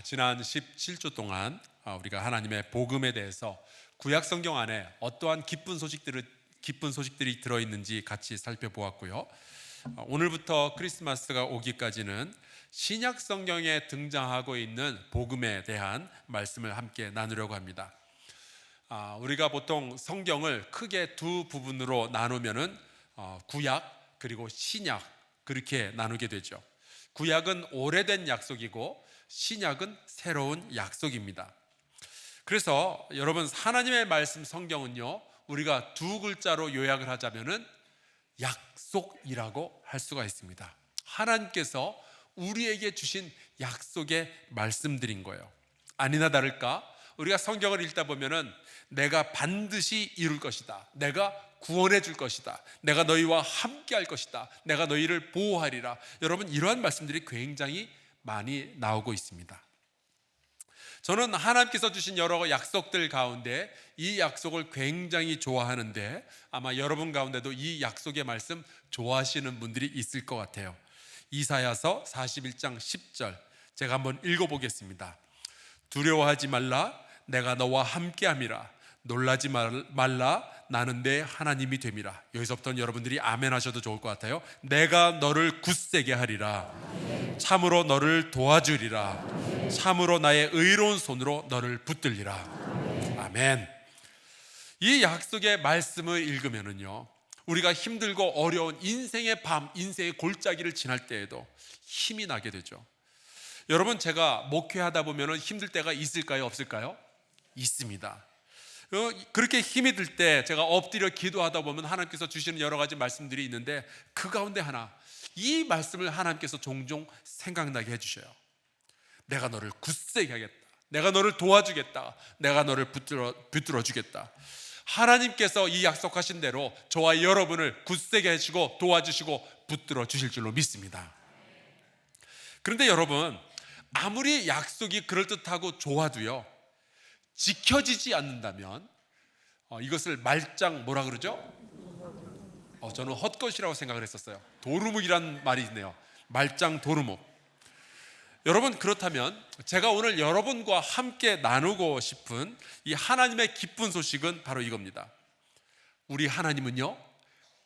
지난 17주 동안 우리가 하나님의 복음에 대해서 구약 성경 안에 어떠한 기쁜 소식들이 들어있는지 같이 살펴보았고요. 오늘부터 크리스마스가 오기까지는 신약 성경에 등장하고 있는 복음에 대한 말씀을 함께 나누려고 합니다. 우리가 보통 성경을 크게 두 부분으로 나누면은 구약 그리고 신약 그렇게 나누게 되죠. 구약은 오래된 약속이고 신약은 새로운 약속입니다. 그래서 여러분, 하나님의 말씀 성경은요, 우리가 두 글자로 요약을 하자면은 약속이라고 할 수가 있습니다. 하나님께서 우리에게 주신 약속의 말씀들인 거예요. 아니나 다를까 우리가 성경을 읽다 보면은 내가 반드시 이룰 것이다, 내가 구원해 줄 것이다, 내가 너희와 함께 할 것이다, 내가 너희를 보호하리라. 여러분, 이러한 말씀들이 굉장히 많이 나오고 있습니다. 저는 하나님께서 주신 여러 약속들 가운데 이 약속을 굉장히 좋아하는데, 아마 여러분 가운데도 이 약속의 말씀 좋아하시는 분들이 있을 것 같아요. 이사야서 41장 10절 제가 한번 읽어보겠습니다. 두려워하지 말라, 내가 너와 함께함이라. 놀라지 말라, 나는 내 하나님이 됨이라. 여기서부터는 여러분들이 아멘 하셔도 좋을 것 같아요. 내가 너를 굳세게 하리라. 참으로 너를 도와주리라. 참으로 나의 의로운 손으로 너를 붙들리라. 아멘. 이 약속의 말씀을 읽으면은요, 우리가 힘들고 어려운 인생의 밤, 인생의 골짜기를 지날 때에도 힘이 나게 되죠. 여러분, 제가 목회하다 보면은 힘들 때가 있을까요, 없을까요? 있습니다. 그렇게 힘이 들 때 제가 엎드려 기도하다 보면 하나님께서 주시는 여러 가지 말씀들이 있는데, 그 가운데 하나, 이 말씀을 하나님께서 종종 생각나게 해주셔요. 내가 너를 굳세게 하겠다, 내가 너를 도와주겠다, 내가 너를 붙들어 주겠다. 하나님께서 이 약속하신 대로 저와 여러분을 굳세게 해주시고 도와주시고 붙들어 주실 줄로 믿습니다. 그런데 여러분, 아무리 약속이 그럴듯하고 좋아도요, 지켜지지 않는다면 이것을 말짱 뭐라 그러죠? 저는 헛것이라고 생각을 했었어요. 도루묵이란 말이 있네요. 말짱 도루묵. 여러분, 그렇다면 제가 오늘 여러분과 함께 나누고 싶은 이 하나님의 기쁜 소식은 바로 이겁니다. 우리 하나님은요,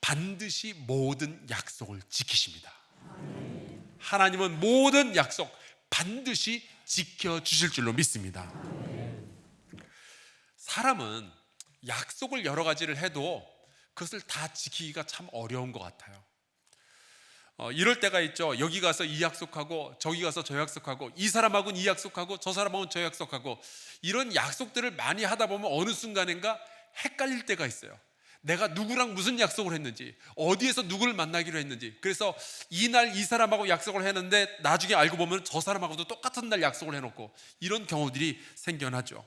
반드시 모든 약속을 지키십니다. 하나님은 모든 약속 반드시 지켜주실 줄로 믿습니다. 사람은 약속을 여러 가지를 해도 그것을 다 지키기가 참 어려운 것 같아요. 이럴 때가 있죠. 여기 가서 이 약속하고 저기 가서 저 약속하고, 이 사람하고는 이 약속하고 저 사람하고는 저 약속하고, 이런 약속들을 많이 하다 보면 어느 순간인가 헷갈릴 때가 있어요. 내가 누구랑 무슨 약속을 했는지, 어디에서 누구를 만나기로 했는지. 그래서 이날 이 사람하고 약속을 했는데 나중에 알고 보면 저 사람하고도 똑같은 날 약속을 해놓고, 이런 경우들이 생겨나죠.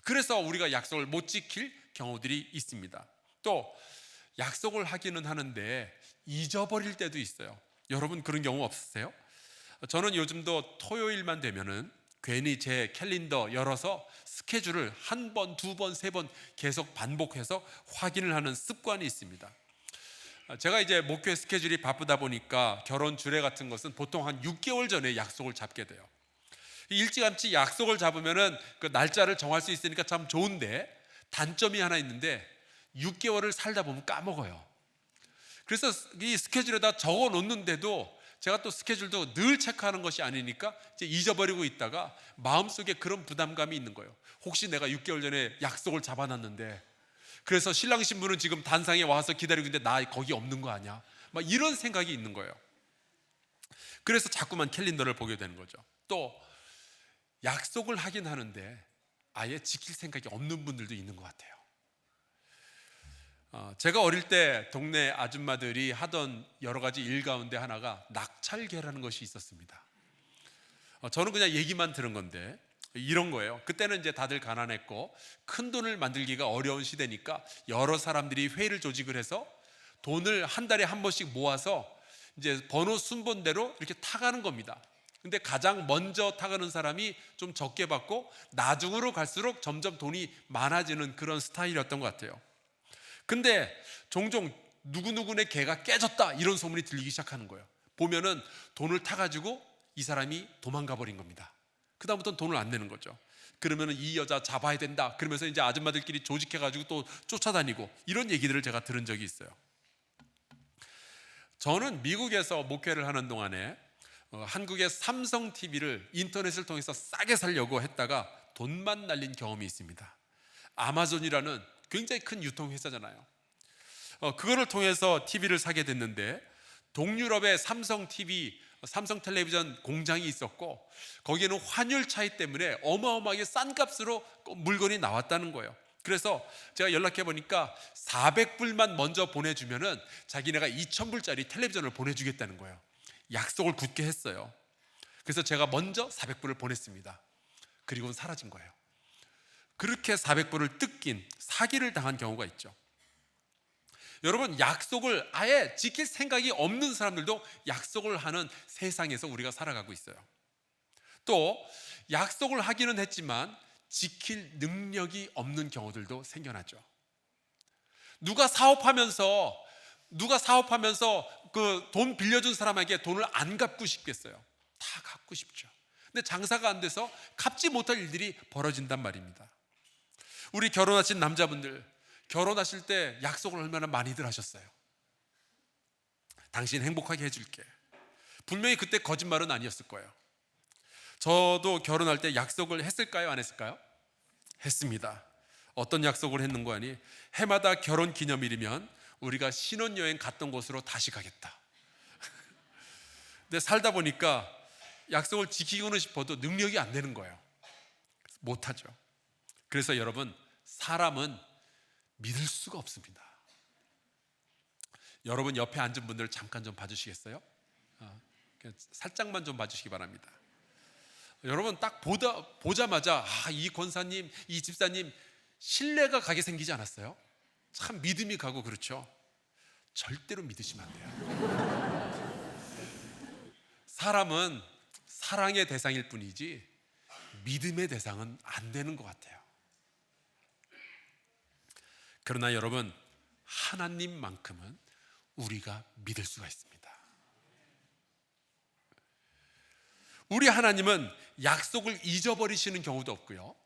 그래서 우리가 약속을 못 지킬 경우들이 있습니다. 또 약속을 하기는 하는데 잊어버릴 때도 있어요. 여러분, 그런 경우 없으세요? 저는 요즘도 토요일만 되면은 괜히 제 캘린더 열어서 스케줄을 한 번, 두 번, 세 번 계속 반복해서 확인을 하는 습관이 있습니다. 제가 이제 목회 스케줄이 바쁘다 보니까 결혼 주례 같은 것은 보통 한 6개월 전에 약속을 잡게 돼요. 일찌감치 약속을 잡으면은 그 날짜를 정할 수 있으니까 참 좋은데, 단점이 하나 있는데 6개월을 살다 보면 까먹어요. 그래서 이 스케줄에다 적어 놓는데도 제가 또 스케줄도 늘 체크하는 것이 아니니까 이제 잊어버리고 있다가 마음속에 그런 부담감이 있는 거예요. 혹시 내가 6개월 전에 약속을 잡아놨는데, 그래서 신랑 신부는 지금 단상에 와서 기다리고 있는데 나 거기 없는 거 아니야? 막 이런 생각이 있는 거예요. 그래서 자꾸만 캘린더를 보게 되는 거죠. 또 약속을 하긴 하는데 아예 지킬 생각이 없는 분들도 있는 것 같아요. 제가 어릴 때 동네 아줌마들이 하던 여러 가지 일 가운데 하나가 낙찰계라는 것이 있었습니다. 저는 그냥 얘기만 들은 건데 이런 거예요. 그때는 이제 다들 가난했고 큰 돈을 만들기가 어려운 시대니까 여러 사람들이 회의를 조직을 해서 돈을 한 달에 한 번씩 모아서 이제 번호 순번대로 이렇게 타가는 겁니다. 근데 가장 먼저 타가는 사람이 좀 적게 받고 나중으로 갈수록 점점 돈이 많아지는 그런 스타일이었던 것 같아요. 근데 종종 누구누구네 개가 깨졌다 이런 소문이 들리기 시작하는 거예요. 보면은 돈을 타가지고 이 사람이 도망가 버린 겁니다. 그다음부터는 돈을 안 내는 거죠. 그러면 이 여자 잡아야 된다 그러면서 이제 아줌마들끼리 조직해가지고 또 쫓아다니고, 이런 얘기들을 제가 들은 적이 있어요. 저는 미국에서 목회를 하는 동안에 한국의 삼성 TV를 인터넷을 통해서 싸게 사려고 했다가 돈만 날린 경험이 있습니다. 아마존이라는 굉장히 큰 유통회사잖아요. 그거를 통해서 TV를 사게 됐는데, 동유럽에 삼성 TV, 삼성 텔레비전 공장이 있었고, 거기에는 환율 차이 때문에 어마어마하게 싼 값으로 물건이 나왔다는 거예요. 그래서 제가 연락해 보니까 400불만 먼저 보내주면은 자기네가 2,000불짜리 텔레비전을 보내주겠다는 거예요. 약속을 굳게 했어요. 그래서 제가 먼저 400불을 보냈습니다. 그리고는 사라진 거예요. 그렇게 400불을 뜯긴, 사기를 당한 경우가 있죠. 여러분, 약속을 아예 지킬 생각이 없는 사람들도 약속을 하는 세상에서 우리가 살아가고 있어요. 또 약속을 하기는 했지만 지킬 능력이 없는 경우들도 생겨나죠. 누가 사업하면서 그 돈 빌려준 사람에게 돈을 안 갚고 싶겠어요? 다 갚고 싶죠. 근데 장사가 안 돼서 갚지 못할 일들이 벌어진단 말입니다. 우리 결혼하신 남자분들, 결혼하실 때 약속을 얼마나 많이들 하셨어요? 당신 행복하게 해줄게. 분명히 그때 거짓말은 아니었을 거예요. 저도 결혼할 때 약속을 했을까요? 안 했을까요? 했습니다. 어떤 약속을 했는가 하니, 해마다 결혼 기념일이면 우리가 신혼여행 갔던 곳으로 다시 가겠다. 근데 살다 보니까 약속을 지키고는 싶어도 능력이 안 되는 거예요. 못하죠. 그래서 여러분, 사람은 믿을 수가 없습니다. 여러분 옆에 앉은 분들 잠깐 좀 봐주시겠어요? 살짝만 좀 봐주시기 바랍니다. 여러분 딱 보자마자 이 권사님, 이 집사님 신뢰가 가게 생기지 않았어요? 참 믿음이 가고 그렇죠? 절대로 믿으시면 안 돼요. 사람은 사랑의 대상일 뿐이지 믿음의 대상은 안 되는 것 같아요. 그러나 여러분, 하나님만큼은 우리가 믿을 수가 있습니다. 우리 하나님은 약속을 잊어버리시는 경우도 없고요,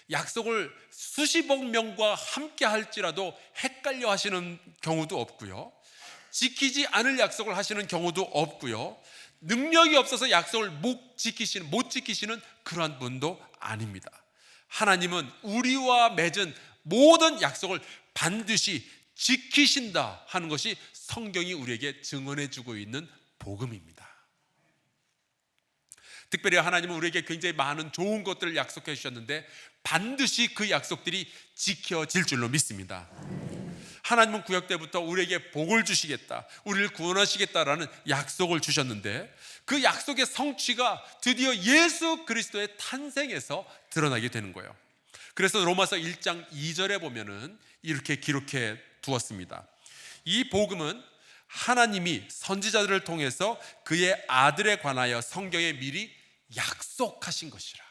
약속을 수십억 명과 함께 할지라도 헷갈려 하시는 경우도 없고요, 지키지 않을 약속을 하시는 경우도 없고요, 능력이 없어서 약속을 못 지키시는 그러한 분도 아닙니다. 하나님은 우리와 맺은 모든 약속을 반드시 지키신다 하는 것이 성경이 우리에게 증언해 주고 있는 복음입니다. 특별히 하나님은 우리에게 굉장히 많은 좋은 것들을 약속해 주셨는데 반드시 그 약속들이 지켜질 줄로 믿습니다. 하나님은 구약 때부터 우리에게 복을 주시겠다, 우리를 구원하시겠다라는 약속을 주셨는데, 그 약속의 성취가 드디어 예수 그리스도의 탄생에서 드러나게 되는 거예요. 그래서 로마서 1장 2절에 보면은 이렇게 기록해 두었습니다. 이 복음은 하나님이 선지자들을 통해서 그의 아들에 관하여 성경에 미리 약속하신 것이라.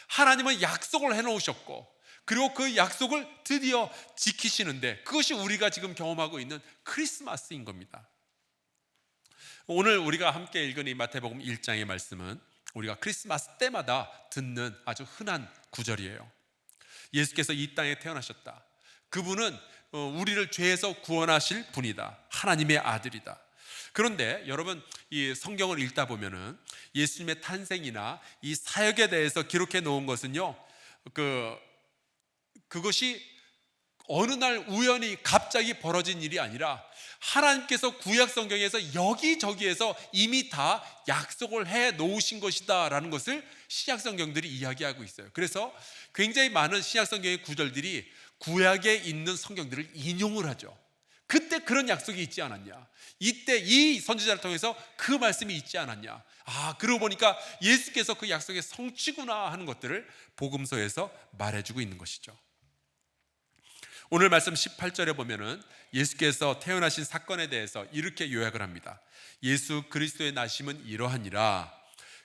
하나님은 약속을 해놓으셨고, 그리고 그 약속을 드디어 지키시는데, 그것이 우리가 지금 경험하고 있는 크리스마스인 겁니다. 오늘 우리가 함께 읽은 이 마태복음 1장의 말씀은 우리가 크리스마스 때마다 듣는 아주 흔한 구절이에요. 예수께서 이 땅에 태어나셨다. 그분은 우리를 죄에서 구원하실 분이다. 하나님의 아들이다. 그런데 여러분, 이 성경을 읽다 보면은 예수님의 탄생이나 이 사역에 대해서 기록해 놓은 것은요, 그것이 어느 날 우연히 갑자기 벌어진 일이 아니라 하나님께서 구약 성경에서 여기저기에서 이미 다 약속을 해 놓으신 것이다 라는 것을 신약 성경들이 이야기하고 있어요. 그래서 굉장히 많은 신약 성경의 구절들이 구약에 있는 성경들을 인용을 하죠. 그때 그런 약속이 있지 않았냐, 이때 이 선지자를 통해서 그 말씀이 있지 않았냐, 그러고 보니까 예수께서 그 약속의 성취구나 하는 것들을 복음서에서 말해주고 있는 것이죠. 오늘 말씀 18절에 보면은 예수께서 태어나신 사건에 대해서 이렇게 요약을 합니다. 예수 그리스도의 나심은 이러하니라.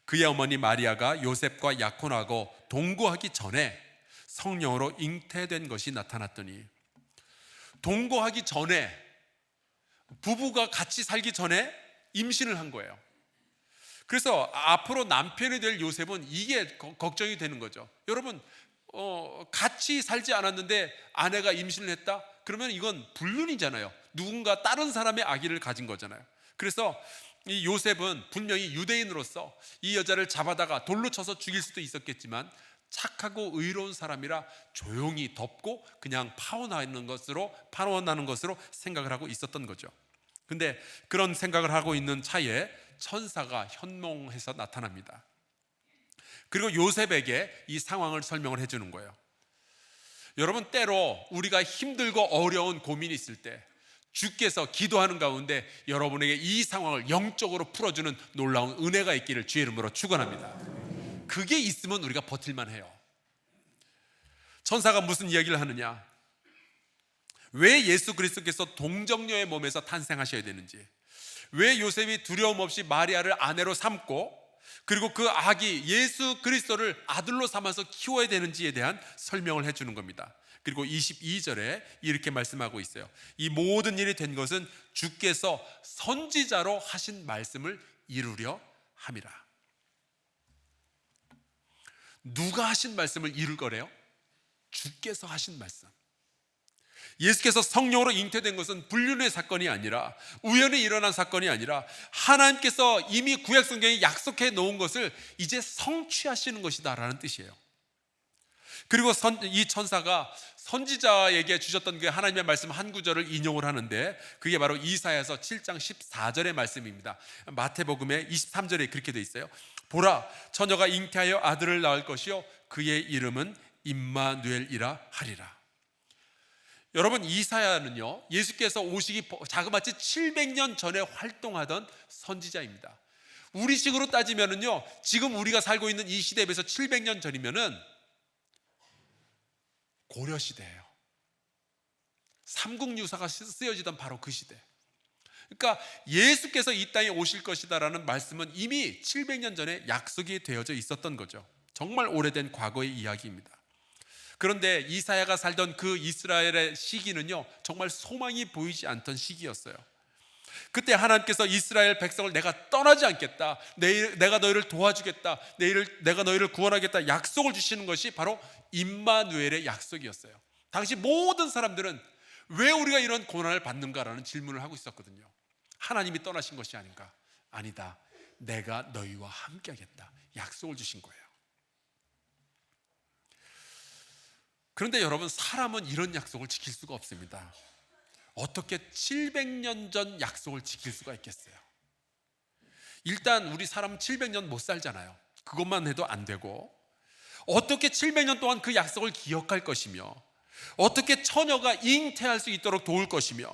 그의 어머니 마리아가 요셉과 약혼하고 동거하기 전에 성령으로 잉태된 것이 나타났더니, 동거하기 전에, 부부가 같이 살기 전에 임신을 한 거예요. 그래서 앞으로 남편이 될 요셉은 이게 걱정이 되는 거죠. 여러분, 같이 살지 않았는데 아내가 임신을 했다? 그러면 이건 불륜이잖아요. 누군가 다른 사람의 아기를 가진 거잖아요. 그래서 이 요셉은 분명히 유대인으로서 이 여자를 잡아다가 돌로 쳐서 죽일 수도 있었겠지만 착하고 의로운 사람이라 조용히 덮고 그냥 파혼하는 것으로 생각을 하고 있었던 거죠. 근데 그런 생각을 하고 있는 차에 천사가 현몽해서 나타납니다. 그리고 요셉에게 이 상황을 설명을 해주는 거예요. 여러분, 때로 우리가 힘들고 어려운 고민이 있을 때 주께서 기도하는 가운데 여러분에게 이 상황을 영적으로 풀어주는 놀라운 은혜가 있기를 주의 이름으로 축원합니다. 그게 있으면 우리가 버틸만 해요. 천사가 무슨 이야기를 하느냐, 왜 예수 그리스도께서 동정녀의 몸에서 탄생하셔야 되는지, 왜 요셉이 두려움 없이 마리아를 아내로 삼고 그리고 그 아기 예수 그리스도를 아들로 삼아서 키워야 되는지에 대한 설명을 해주는 겁니다. 그리고 22절에 이렇게 말씀하고 있어요. 이 모든 일이 된 것은 주께서 선지자로 하신 말씀을 이루려 함이라. 누가 하신 말씀을 이룰 거래요? 주께서 하신 말씀. 예수께서 성령으로 잉태된 것은 불륜의 사건이 아니라, 우연히 일어난 사건이 아니라 하나님께서 이미 구약 성경에 약속해 놓은 것을 이제 성취하시는 것이다라는 뜻이에요. 그리고 이 천사가 선지자에게 주셨던 그 하나님의 말씀 한 구절을 인용을 하는데, 그게 바로 이사야서 7장 14절의 말씀입니다. 마태복음의 23절에 그렇게 돼 있어요. 보라, 처녀가 잉태하여 아들을 낳을 것이요 그의 이름은 임마누엘이라 하리라. 여러분, 이사야는요, 예수께서 오시기 자그마치 700년 전에 활동하던 선지자입니다. 우리식으로 따지면은요, 지금 우리가 살고 있는 이 시대에 비해서 700년 전이면은 고려 시대예요. 삼국유사가 쓰여지던 바로 그 시대. 그러니까 예수께서 이 땅에 오실 것이다라는 말씀은 이미 700년 전에 약속이 되어져 있었던 거죠. 정말 오래된 과거의 이야기입니다. 그런데 이사야가 살던 그 이스라엘의 시기는요, 정말 소망이 보이지 않던 시기였어요. 그때 하나님께서 이스라엘 백성을 내가 떠나지 않겠다, 내가 너희를 도와주겠다, 내가 너희를 구원하겠다 약속을 주시는 것이 바로 임마누엘의 약속이었어요. 당시 모든 사람들은 왜 우리가 이런 고난을 받는가라는 질문을 하고 있었거든요. 하나님이 떠나신 것이 아닌가? 아니다, 내가 너희와 함께 하겠다 약속을 주신 거예요. 그런데 여러분, 사람은 이런 약속을 지킬 수가 없습니다. 어떻게 700년 전 약속을 지킬 수가 있겠어요? 일단 우리 사람은 700년 못 살잖아요. 그것만 해도 안 되고, 어떻게 700년 동안 그 약속을 기억할 것이며, 어떻게 처녀가 잉태할 수 있도록 도울 것이며,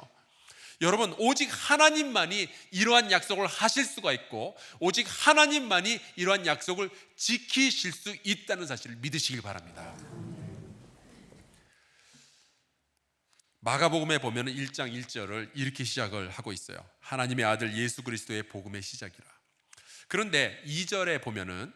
여러분, 오직 하나님만이 이러한 약속을 하실 수가 있고, 오직 하나님만이 이러한 약속을 지키실 수 있다는 사실을 믿으시길 바랍니다. 마가복음에 보면 1장 1절을 이렇게 시작을 하고 있어요. 하나님의 아들 예수 그리스도의 복음의 시작이라. 그런데 2절에 보면은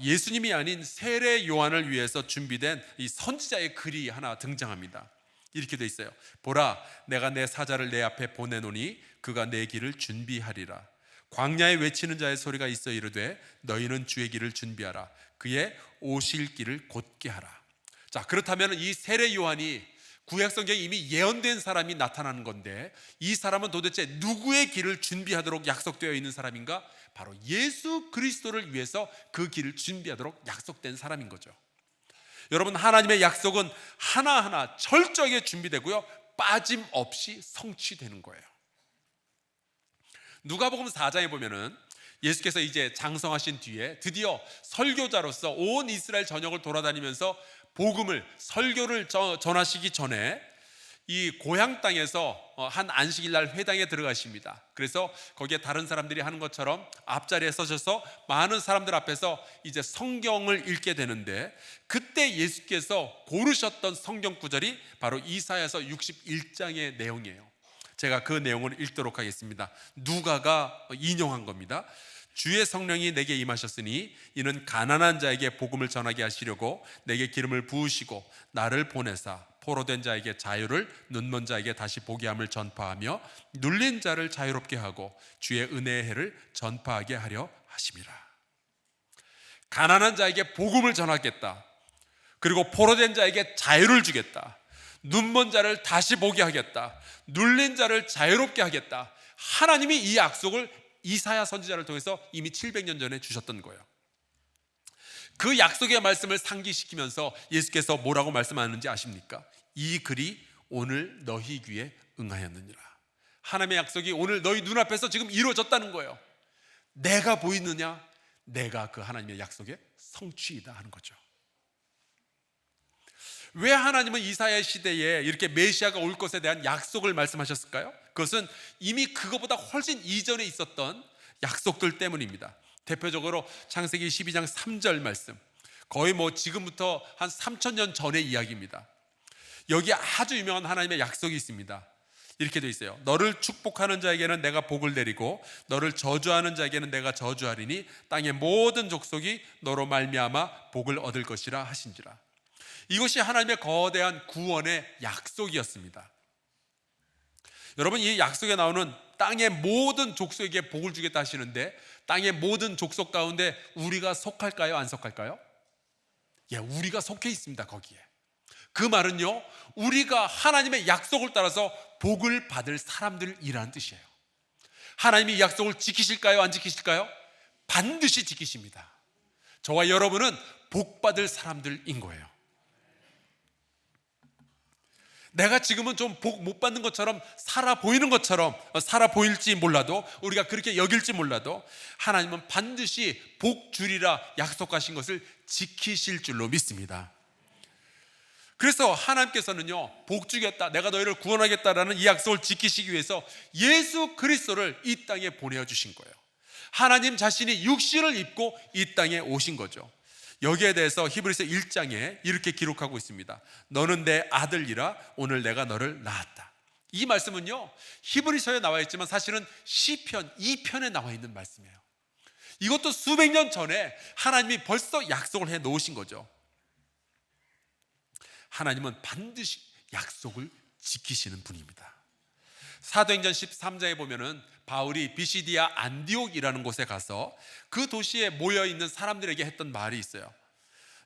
예수님이 아닌 세례 요한을 위해서 준비된 이 선지자의 글이 하나 등장합니다. 이렇게 돼 있어요. 보라, 내가 내 사자를 내 앞에 보내노니 그가 내 길을 준비하리라. 광야에 외치는 자의 소리가 있어 이르되 너희는 주의 길을 준비하라. 그의 오실 길을 곧게 하라. 자, 그렇다면 이 세례 요한이 구약 성경에 이미 예언된 사람이 나타나는 건데, 이 사람은 도대체 누구의 길을 준비하도록 약속되어 있는 사람인가? 바로 예수 그리스도를 위해서 그 길을 준비하도록 약속된 사람인 거죠. 여러분, 하나님의 약속은 하나하나 철저하게 준비되고요, 빠짐없이 성취되는 거예요. 누가복음 4장에 보면은 예수께서 이제 장성하신 뒤에 드디어 설교자로서 온 이스라엘 전역을 돌아다니면서 복음을, 설교를 전하시기 전에 이 고향 땅에서 한 안식일 날 회당에 들어가십니다. 그래서 거기에 다른 사람들이 하는 것처럼 앞자리에 서셔서 많은 사람들 앞에서 이제 성경을 읽게 되는데, 그때 예수께서 고르셨던 성경 구절이 바로 이사야서 61장의 내용이에요. 제가 그 내용을 읽도록 하겠습니다. 누가가 인용한 겁니다. 주의 성령이 내게 임하셨으니 이는 가난한 자에게 복음을 전하게 하시려고 내게 기름을 부으시고 나를 보내사 포로된 자에게 자유를, 눈먼 자에게 다시 보게 함을 전파하며 눌린 자를 자유롭게 하고 주의 은혜의 해를 전파하게 하려 하심이라. 가난한 자에게 복음을 전하겠다. 그리고 포로된 자에게 자유를 주겠다. 눈먼 자를 다시 보게 하겠다. 눌린 자를 자유롭게 하겠다. 하나님이 이 약속을 이사야 선지자를 통해서 이미 700년 전에 주셨던 거예요. 그 약속의 말씀을 상기시키면서 예수께서 뭐라고 말씀하는지 아십니까? 이 글이 오늘 너희 귀에 응하였느니라. 하나님의 약속이 오늘 너희 눈앞에서 지금 이루어졌다는 거예요. 내가 보이느냐? 내가 그 하나님의 약속의 성취이다 하는 거죠. 왜 하나님은 이사야 시대에 이렇게 메시아가 올 것에 대한 약속을 말씀하셨을까요? 그것은 이미 그거보다 훨씬 이전에 있었던 약속들 때문입니다. 대표적으로 창세기 12장 3절 말씀, 거의 지금부터 한 3000년 전의 이야기입니다. 여기 아주 유명한 하나님의 약속이 있습니다. 이렇게 되어 있어요. 너를 축복하는 자에게는 내가 복을 내리고 너를 저주하는 자에게는 내가 저주하리니 땅의 모든 족속이 너로 말미암아 복을 얻을 것이라 하신지라. 이것이 하나님의 거대한 구원의 약속이었습니다. 여러분, 이 약속에 나오는 땅의 모든 족속에게 복을 주겠다 하시는데, 땅의 모든 족속 가운데 우리가 속할까요? 안 속할까요? 예, 우리가 속해 있습니다. 거기에. 그 말은요, 우리가 하나님의 약속을 따라서 복을 받을 사람들이라는 뜻이에요. 하나님이 이 약속을 지키실까요? 안 지키실까요? 반드시 지키십니다. 저와 여러분은 복 받을 사람들인 거예요. 내가 지금은 좀 복 못 받는 것처럼 살아 보이는 것처럼 살아 보일지 몰라도, 우리가 그렇게 여길지 몰라도 하나님은 반드시 복 주리라 약속하신 것을 지키실 줄로 믿습니다. 그래서 하나님께서는요, 복 주겠다, 내가 너희를 구원하겠다라는 이 약속을 지키시기 위해서 예수 그리스도를 이 땅에 보내어 주신 거예요. 하나님 자신이 육신을 입고 이 땅에 오신 거죠. 여기에 대해서 히브리서 1장에 이렇게 기록하고 있습니다. 너는 내 아들이라 오늘 내가 너를 낳았다. 이 말씀은요, 히브리서에 나와 있지만 사실은 시편 2편에 나와 있는 말씀이에요. 이것도 수백 년 전에 하나님이 벌써 약속을 해 놓으신 거죠. 하나님은 반드시 약속을 지키시는 분입니다. 사도행전 13장에 보면은 바울이 비시디아 안디옥이라는 곳에 가서 그 도시에 모여있는 사람들에게 했던 말이 있어요.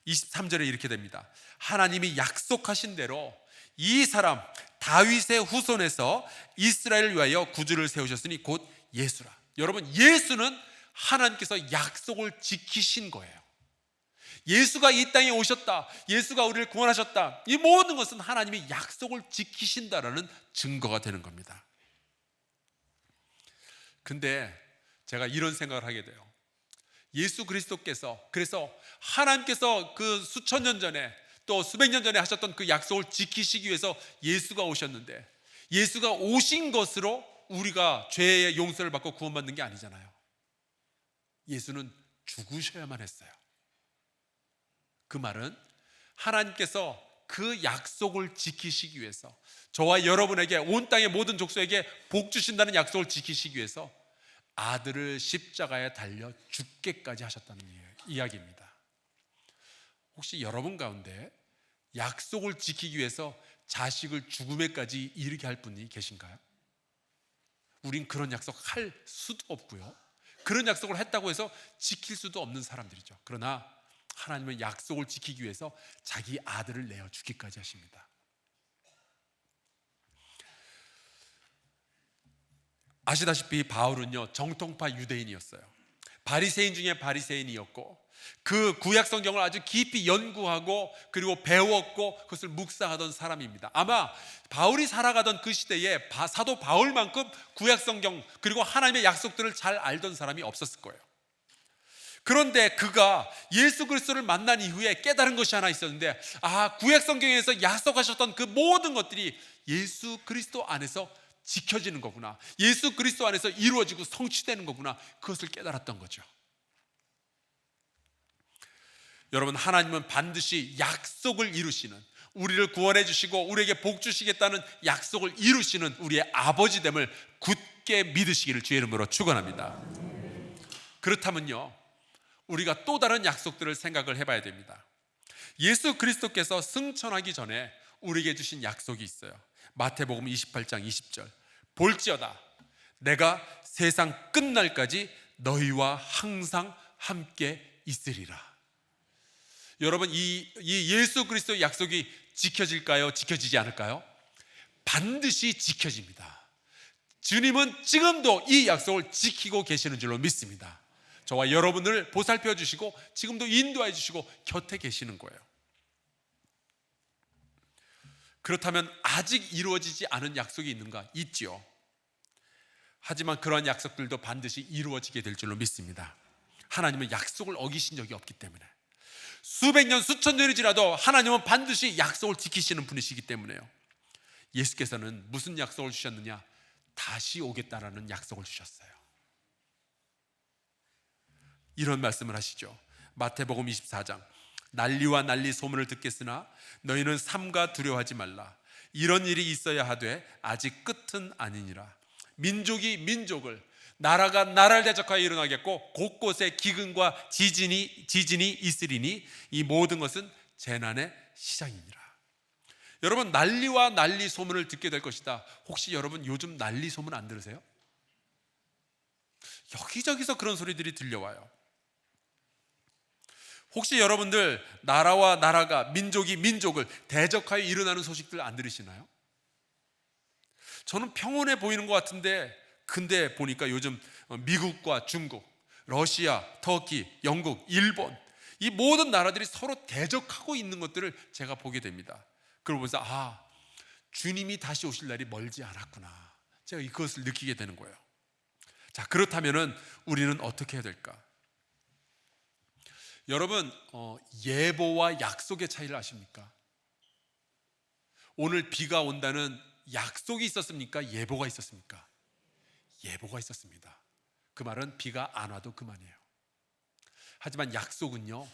23절에 이렇게 됩니다. 하나님이 약속하신 대로 이 사람 다윗의 후손에서 이스라엘을 위하여 구주를 세우셨으니 곧 예수라. 여러분, 예수는 하나님께서 약속을 지키신 거예요. 예수가 이 땅에 오셨다, 예수가 우리를 구원하셨다, 이 모든 것은 하나님이 약속을 지키신다라는 증거가 되는 겁니다. 근데 제가 이런 생각을 하게 돼요. 예수 그리스도께서, 그래서 하나님께서 그 수천 년 전에 또 수백 년 전에 하셨던 그 약속을 지키시기 위해서 예수가 오셨는데, 예수가 오신 것으로 우리가 죄의 용서를 받고 구원받는 게 아니잖아요. 예수는 죽으셔야만 했어요. 그 말은 하나님께서 그 약속을 지키시기 위해서, 저와 여러분에게, 온 땅의 모든 족속에게 복 주신다는 약속을 지키시기 위해서 아들을 십자가에 달려 죽게까지 하셨다는 이야기입니다. 혹시 여러분 가운데 약속을 지키기 위해서 자식을 죽음에까지 이르게 할 분이 계신가요? 우린 그런 약속 할 수도 없고요, 그런 약속을 했다고 해서 지킬 수도 없는 사람들이죠. 그러나 하나님은 약속을 지키기 위해서 자기 아들을 내어 주기까지 하십니다. 아시다시피 바울은요, 정통파 유대인이었어요. 바리새인 중에 바리새인이었고, 그 구약 성경을 아주 깊이 연구하고 그리고 배웠고 그것을 묵상하던 사람입니다. 아마 바울이 살아가던 그 시대에 사도 바울만큼 구약 성경 그리고 하나님의 약속들을 잘 알던 사람이 없었을 거예요. 그런데 그가 예수 그리스도를 만난 이후에 깨달은 것이 하나 있었는데, 구약 성경에서 약속하셨던 그 모든 것들이 예수 그리스도 안에서 지켜지는 거구나, 예수 그리스도 안에서 이루어지고 성취되는 거구나, 그것을 깨달았던 거죠. 여러분, 하나님은 반드시 약속을 이루시는, 우리를 구원해 주시고 우리에게 복 주시겠다는 약속을 이루시는 우리의 아버지됨을 굳게 믿으시기를 주의 이름으로 축원합니다. 그렇다면요, 우리가 또 다른 약속들을 생각을 해봐야 됩니다. 예수 그리스도께서 승천하기 전에 우리에게 주신 약속이 있어요. 마태복음 28장 20절, 볼지어다 내가 세상 끝날까지 너희와 항상 함께 있으리라. 여러분, 이 예수 그리스도의 약속이 지켜질까요? 지켜지지 않을까요? 반드시 지켜집니다. 주님은 지금도 이 약속을 지키고 계시는 줄로 믿습니다. 저와 여러분을 보살펴 주시고 지금도 인도해 주시고 곁에 계시는 거예요. 그렇다면 아직 이루어지지 않은 약속이 있는가? 있지요. 하지만 그러한 약속들도 반드시 이루어지게 될 줄로 믿습니다. 하나님은 약속을 어기신 적이 없기 때문에, 수백 년 수천 년이 지나도 하나님은 반드시 약속을 지키시는 분이시기 때문에요. 예수께서는 무슨 약속을 주셨느냐? 다시 오겠다라는 약속을 주셨어요. 이런 말씀을 하시죠. 마태복음 24장, 난리와 난리 소문을 듣겠으나 너희는 삼가 두려워하지 말라. 이런 일이 있어야 하되 아직 끝은 아니니라. 민족이 민족을, 나라가 나라를 대적하여 일어나겠고 곳곳에 기근과 지진이 있으리니 이 모든 것은 재난의 시작이니라. 여러분, 난리와 난리 소문을 듣게 될 것이다. 혹시 여러분 요즘 난리 소문 안 들으세요? 여기저기서 그런 소리들이 들려와요. 혹시 여러분들 나라와 나라가, 민족이 민족을 대적하여 일어나는 소식들 안 들으시나요? 저는 평온해 보이는 것 같은데, 근데 보니까 요즘 미국과 중국, 러시아, 터키, 영국, 일본, 이 모든 나라들이 서로 대적하고 있는 것들을 제가 보게 됩니다. 그러면서 주님이 다시 오실 날이 멀지 않았구나, 제가 이것을 느끼게 되는 거예요. 자, 그렇다면 우리는 어떻게 해야 될까? 여러분, 예보와 약속의 차이를 아십니까? 오늘 비가 온다는 약속이 있었습니까? 예보가 있었습니까? 예보가 있었습니다. 그 말은 비가 안 와도 그만이에요. 하지만 약속은요,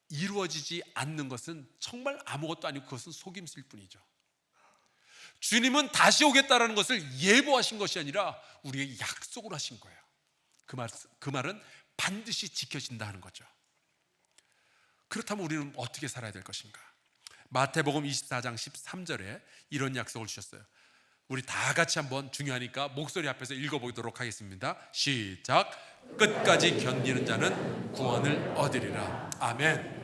이루어지지 않는 것은 정말 아무것도 아니고 그것은 속임수일 뿐이죠. 주님은 다시 오겠다라는 것을 예보하신 것이 아니라 우리에게 약속을 하신 거예요. 그 말은 반드시 지켜진다 하는 거죠. 그렇다면 우리는 어떻게 살아야 될 것인가? 마태복음 24장 13절에 이런 약속을 주셨어요. 우리 다 같이 한번, 중요하니까 목소리 앞에서 읽어보도록 하겠습니다. 시작. 끝까지 견디는 자는 구원을 얻으리라. 아멘.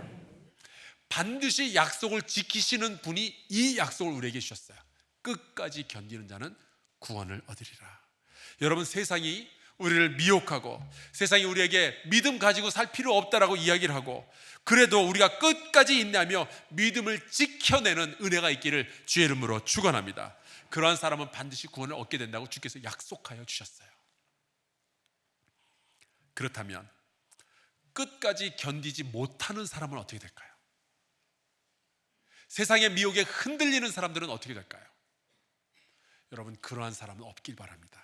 반드시 약속을 지키시는 분이 이 약속을 우리에게 주셨어요. 끝까지 견디는 자는 구원을 얻으리라. 여러분, 세상이 우리를 미혹하고 세상이 우리에게 믿음 가지고 살 필요 없다라고 이야기를 하고, 그래도 우리가 끝까지 인내하며 믿음을 지켜내는 은혜가 있기를 주의 이름으로 축원합니다. 그러한 사람은 반드시 구원을 얻게 된다고 주께서 약속하여 주셨어요. 그렇다면 끝까지 견디지 못하는 사람은 어떻게 될까요? 세상의 미혹에 흔들리는 사람들은 어떻게 될까요? 여러분, 그러한 사람은 없길 바랍니다.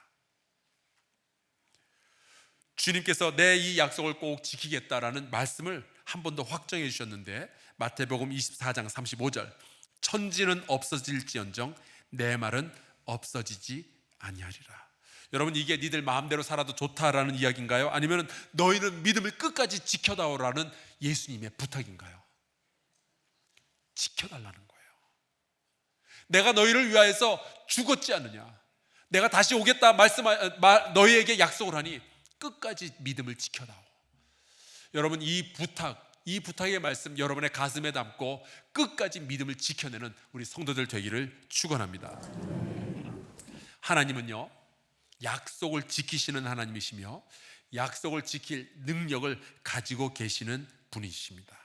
주님께서 내 이 약속을 꼭 지키겠다라는 말씀을 한 번 더 확정해 주셨는데, 마태복음 24장 35절, 천지는 없어질지언정 내 말은 없어지지 아니하리라. 여러분, 이게 니들 마음대로 살아도 좋다라는 이야기인가요? 아니면 너희는 믿음을 끝까지 지켜다오라는 예수님의 부탁인가요? 지켜달라는 거예요. 내가 너희를 위하여서 죽었지 않느냐, 내가 다시 오겠다 너희에게 약속을 하니 끝까지 믿음을 지켜다오. 여러분, 이 부탁의 말씀 여러분의 가슴에 담고 끝까지 믿음을 지켜내는 우리 성도들 되기를 축원합니다. 하나님은요, 약속을 지키시는 하나님이시며 약속을 지킬 능력을 가지고 계시는 분이십니다.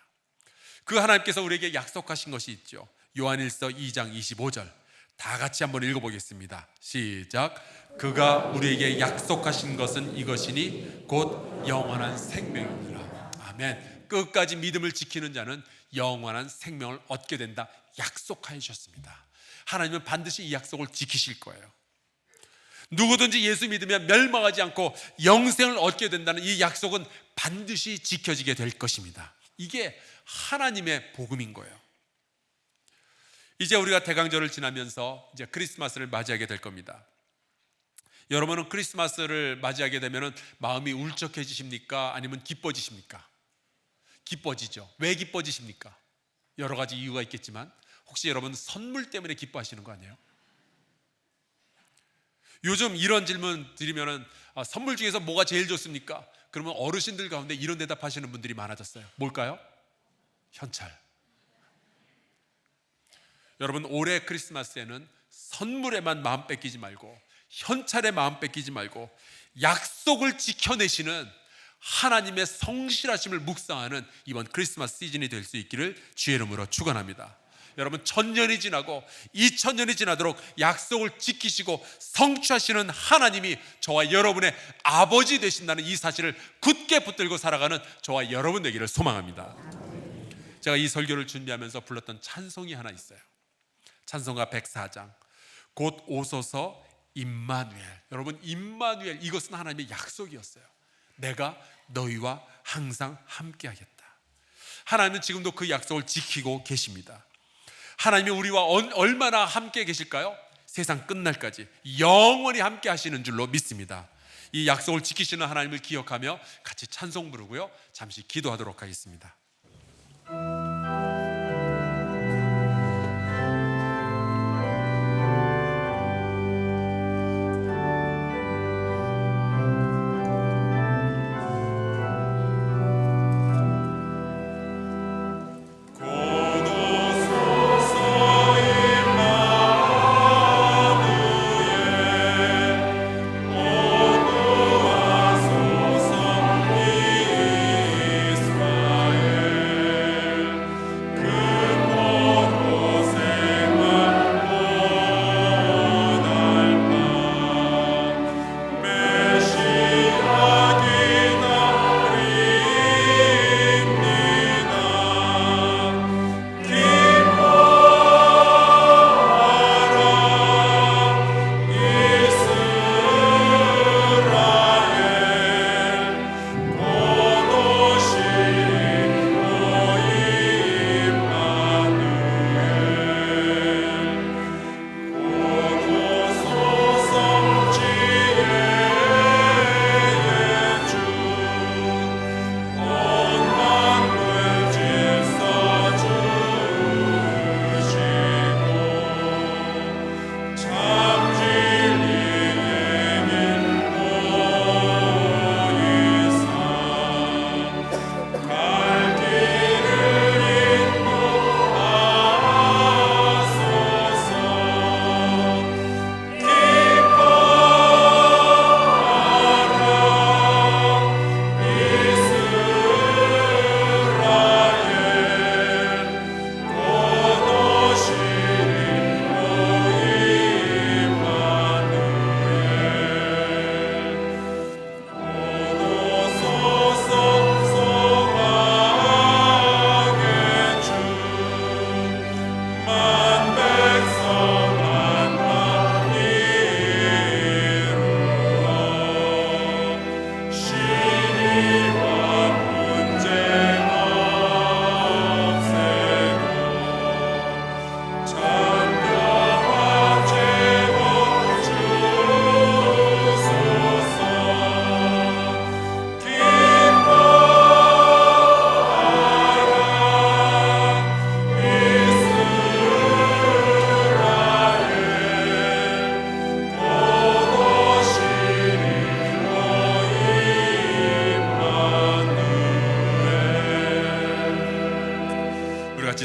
그 하나님께서 우리에게 약속하신 것이 있죠. 요한일서 2장 25절, 다 같이 한번 읽어보겠습니다. 시작. 그가 우리에게 약속하신 것은 이것이니 곧 영원한 생명이니라. 아멘. 끝까지 믿음을 지키는 자는 영원한 생명을 얻게 된다 약속하여 주셨습니다. 하나님은 반드시 이 약속을 지키실 거예요. 누구든지 예수 믿으면 멸망하지 않고 영생을 얻게 된다는 이 약속은 반드시 지켜지게 될 것입니다. 이게 하나님의 복음인 거예요. 이제 우리가 대강절을 지나면서 이제 크리스마스를 맞이하게 될 겁니다. 여러분은 크리스마스를 맞이하게 되면 마음이 울적해지십니까? 아니면 기뻐지십니까? 기뻐지죠. 왜 기뻐지십니까? 여러 가지 이유가 있겠지만 혹시 여러분 선물 때문에 기뻐하시는 거 아니에요? 요즘 이런 질문 드리면은 선물 중에서 뭐가 제일 좋습니까? 그러면 어르신들 가운데 이런 대답하시는 분들이 많아졌어요. 뭘까요? 현찰. 여러분, 올해 크리스마스에는 선물에만 마음 뺏기지 말고, 현찰에 마음 뺏기지 말고, 약속을 지켜내시는 하나님의 성실하심을 묵상하는 이번 크리스마스 시즌이 될 수 있기를 주의 이름으로 축원합니다. 여러분, 1000년이 지나고 2000년이 지나도록 약속을 지키시고 성취하시는 하나님이 저와 여러분의 아버지 되신다는 이 사실을 굳게 붙들고 살아가는 저와 여러분 되기를 소망합니다. 제가 이 설교를 준비하면서 불렀던 찬송이 하나 있어요. 찬송가 104장, 곧 오소서 임마누엘. 여러분, 임마누엘, 이것은 하나님의 약속이었어요. 내가 너희와 항상 함께 하겠다. 하나님은 지금도 그 약속을 지키고 계십니다. 하나님이 우리와 얼마나 함께 계실까요? 세상 끝날까지 영원히 함께 하시는 줄로 믿습니다. 이 약속을 지키시는 하나님을 기억하며 같이 찬송 부르고요, 잠시 기도하도록 하겠습니다.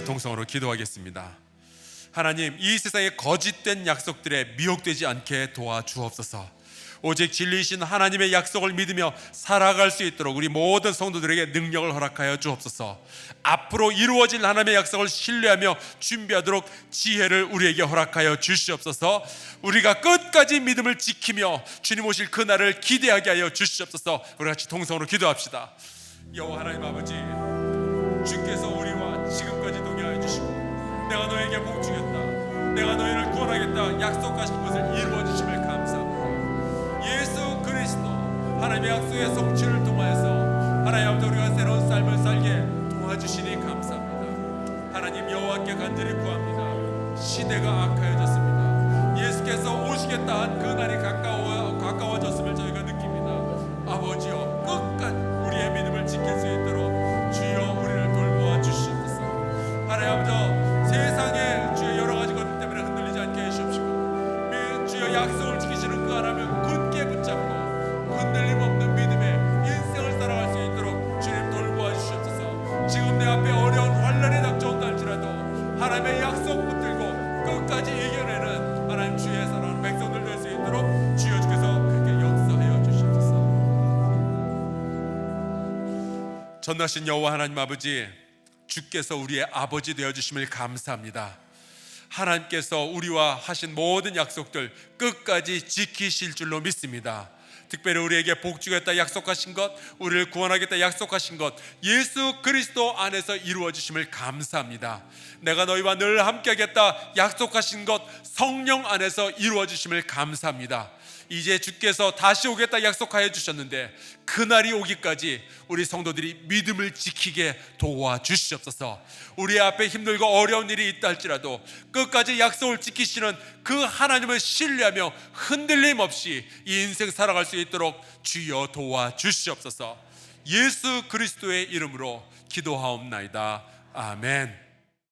통성으로 기도하겠습니다. 하나님, 이 세상의 거짓된 약속들에 미혹되지 않게 도와주옵소서. 오직 진리이신 하나님의 약속을 믿으며 살아갈 수 있도록 우리 모든 성도들에게 능력을 허락하여 주옵소서. 앞으로 이루어질 하나님의 약속을 신뢰하며 준비하도록 지혜를 우리에게 허락하여 주시옵소서. 우리가 끝까지 믿음을 지키며 주님 오실 그날을 기대하게 하여 주시옵소서. 우리 같이 통성으로 기도합시다. 여호와 하나님 아버지, 주께서 우리와 지금까지 동행하여 주시고 내가 너에게 복주겠다, 내가 너희를 구원하겠다 약속하신 것을 이루어 주심을 감사합니다. 예수 그리스도 하나님의 약속의 성취를 통하여서 하나님 아버지, 우리가 새로운 삶을 살게 도와주시니 감사합니다. 하나님, 여호와께 간절히 구합니다. 시대가 악하여졌습니다. 예수께서 오시겠다 한 그날이 가까워졌음을 저희가 느낍니다. 아버지여, 끝까지 우리의 믿음을 지킬 수 있도록 주여 우리를 돌보아 주시옵소서. 하나님 아버지, 세상에 주여 여러 가지 것들 때문에 흔들리지 않게 해주시옵시고, 주여 약속을 지키시는 그 하나님을 굳게 붙잡고 흔들림 없는 믿음의 인생을 살아 겁나신 여호와 하나님 아버지, 주께서 우리의 아버지 되어주심을 감사합니다. 하나님께서 우리와 하신 모든 약속들 끝까지 지키실 줄로 믿습니다. 특별히 우리에게 복 주겠다 약속하신 것, 우리를 구원하겠다 약속하신 것, 예수 그리스도 안에서 이루어 주심을 감사합니다. 내가 너희와 늘 함께하겠다 약속하신 것, 성령 안에서 이루어 주심을 감사합니다. 이제 주께서 다시 오겠다 약속하여 주셨는데 그날이 오기까지 우리 성도들이 믿음을 지키게 도와주시옵소서. 우리 앞에 힘들고 어려운 일이 있다 할지라도 끝까지 약속을 지키시는 그 하나님을 신뢰하며 흔들림 없이 이 인생 살아갈 수 있도록 주여 도와주시옵소서. 예수 그리스도의 이름으로 기도하옵나이다. 아멘.